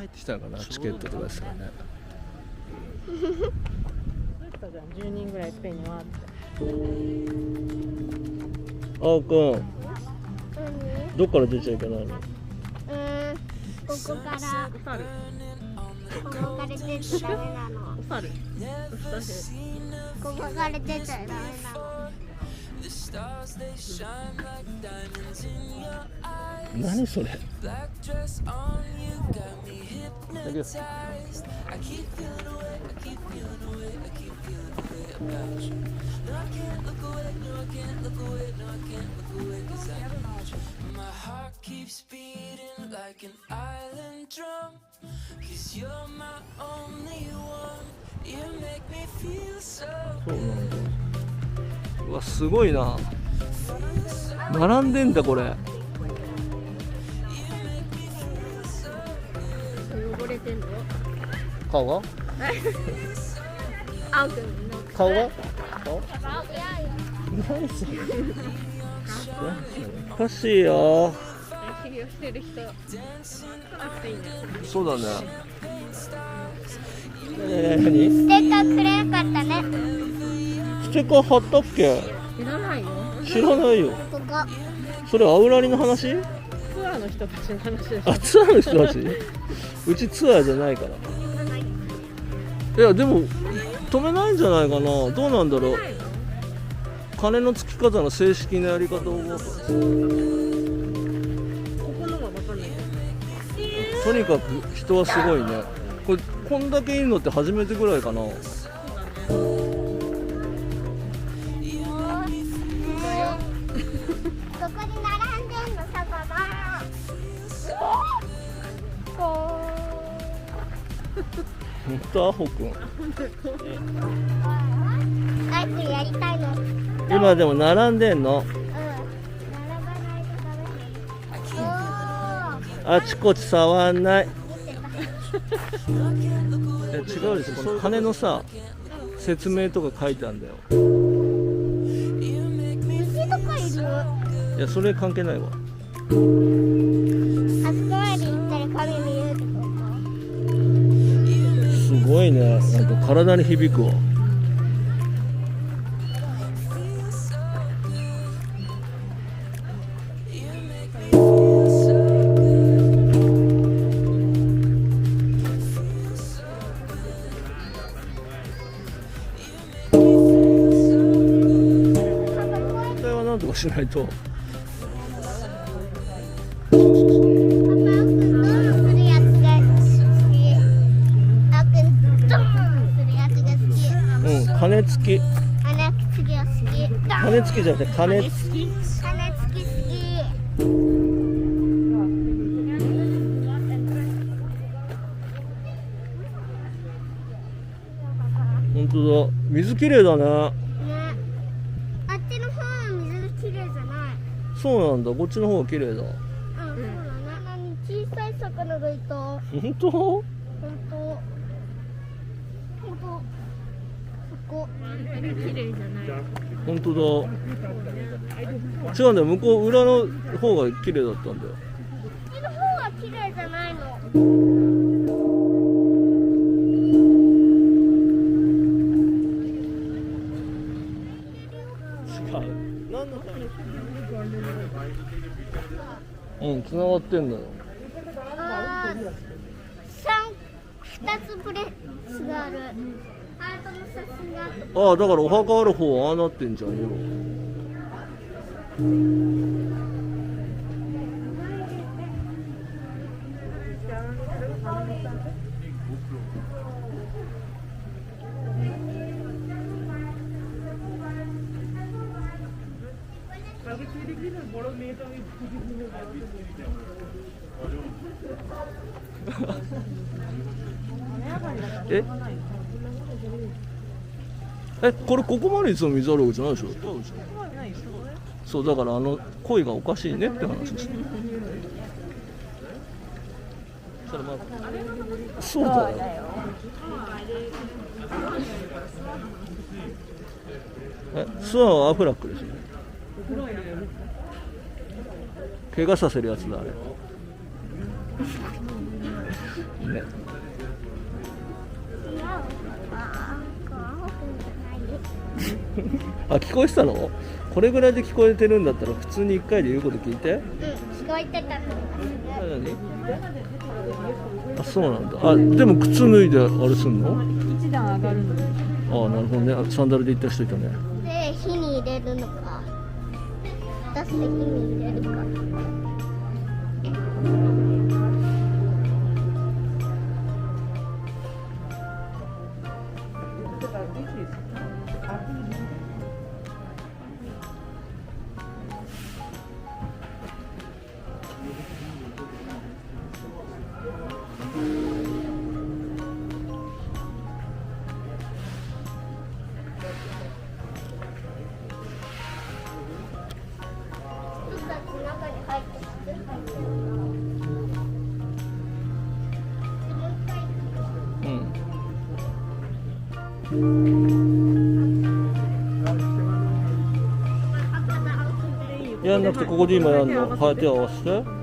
入ってきたのかな、チケットとかですからね。10人ぐらいスペインにはって。あおくん、どっから出ちゃいけないの？ここからここから出ちゃダメなの。ここから出ちゃダメなの。何それ？そうなんだ。うわ、すごいな。並んでんだこれ。汚れてんの？顔が？青くんの顔が？顔？いや何それ？おかしいよ。修行してる人来なくていいね。そうだね。何？ステッカーくれなかったね。ステッカー貼ったっけ？知らないよ。知らないよ。ここそれアウラリの話？ツアーの人たちの話でしょ。あ、ツアーの人たち？うちツアーじゃないから。いやでも止めないんじゃないかな。どうなんだろう。金の付き方の正式なやり方を。ここのが分かんない。とにかく人はすごいね。こんだけいるのって初めてぐらいかな。ここに並んでんのさ、ママ。ほんとアホくん。早くやりたいの。今でも並んでんの。並ばないとダメ。あちこち触んない。違うですよ。この金のさ説明とか書いてあるんだよ。虫とかいる？いやそれ関係ないわ。あそこまで行ったら神見えるってこと？すごいね。なんか体に響くわ。なんとかしないと。金付き。金付きじゃなくて金付き。金付き好き。本当だ。水きれいだね。ね。あっちの方は水きれいじゃない。そうなんだ。こっちの方がきれいだ。そうだね。小さい魚がいた。本当？本当。そこ。綺麗じゃない。本当だ。違うんだよ。向こう裏の方が綺麗だったんだよ。こっちの方は綺麗じゃないの。うん、繋がってんだよ。2つプレスがある。ハートの写真がある。ああ、だからお墓ある方はああなってんじゃんよ。これここまでいつも水あるわけじゃないでしょ。そうだから恋がおかしいねって話です。そうだよ。スワンはアフラックですよね。怪我させるやつだあれ。ね。あ、聞こえてたの？これぐらいで聞こえてるんだったら普通に1回で言うこと聞いて。うん、聞こえてた。何？あ、そうなんだ。あ、でも靴脱いであれすんの？一段上がるの。あ、なるほどね。あ、サンダルで行った人いたね。で、火に入れるのか。出して火に入れるか。中に入ってます。うん。やんなくてここで今やんの。はい、手を合わせて。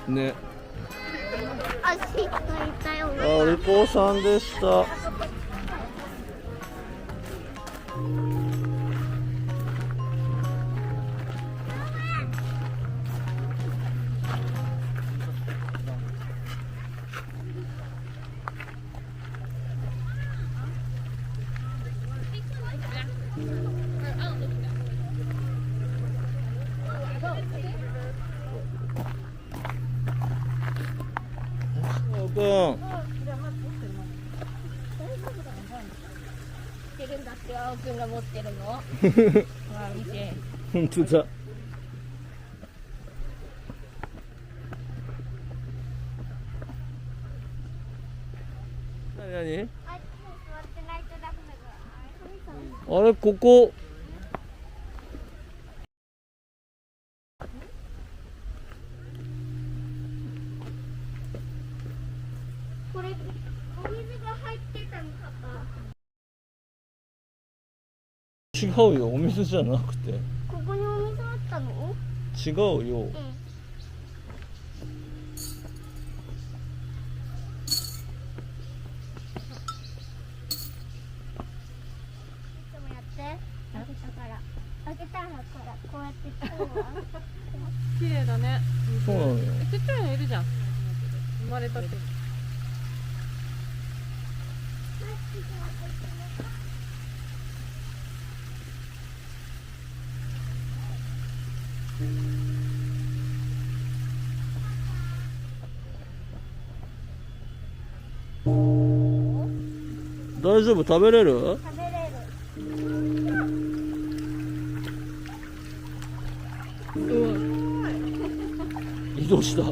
ね。足が痛いよ。あ、リポーさんでした。くん。てるんだって青くんが持ってるの。わあ、見て。本当だ。何？あ、もう座ってないとダメだ。あれ、ここ。これ、お水が入ってたのか。違うよ、お水じゃなくて。ここにお水あったの？違うよ。うん。開けたらからこうやってこうは綺麗だね。そうなのよ。ちっちゃいのいるじゃん。生まれたて。大丈夫？食べれる？食べれる。移動した。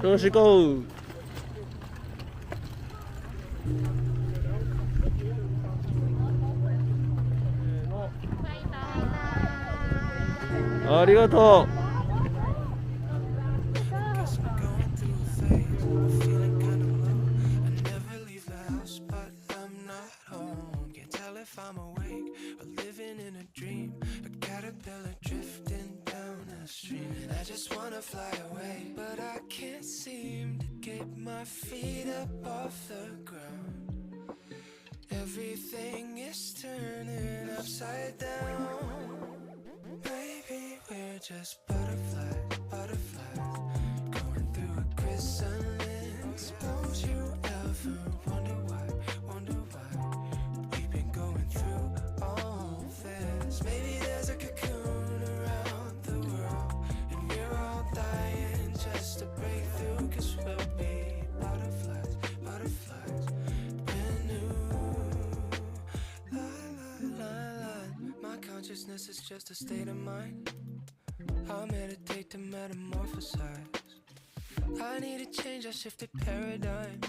よし行こう。バイバイ。ありがとう。Everything is turning upside down. Maybe we're just butterflies, butterflies, going through a chrysalis. Suppose you ever wonder why we've been going through all this. Maybe there's a cocoon around the world, and we're all dying just to break through. 'Cause we'll be butterflies, butterflies. Consciousness is just a state of mind. I'll meditate to metamorphosize. I need a change, I shifted paradigms.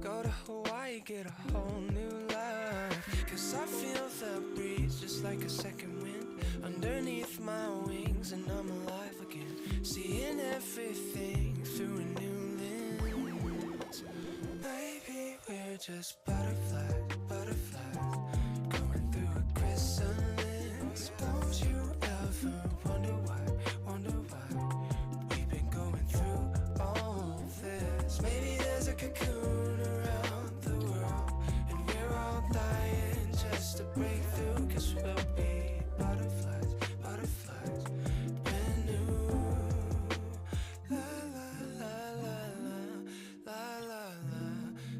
Go to Hawaii, get a whole new life. 'Cause I feel the breeze just like a second wind underneath my wings, and I'm alive again, seeing everything through a new lens. Maybe we're just butterflies, butterflies, going through a chrysalis. Suppose you ever wonder why we've been going through all this. Maybe there's a cocoon around the world, and we're all dying just to break through. 'Cause we'll be butterflies, butterflies, brand new. La la la la la la la la,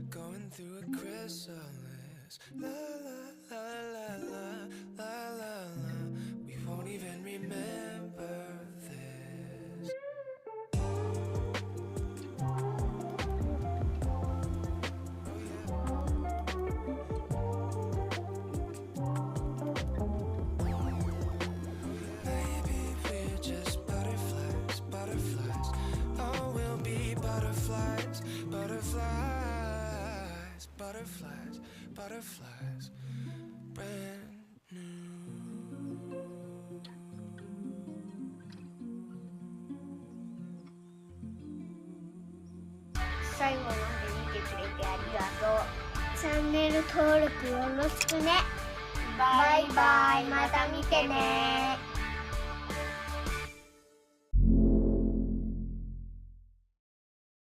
going through a chrysalis. La la la la la la la la. We won't even remember this. Maybe we're just butterflies, butterflies. Oh, we'll be butterflies, butterflies, butterflies, butterflies, brand new. 最後まで見てくれてありがとう。チャンネル登録よろしくね。バイバイ、また見てね。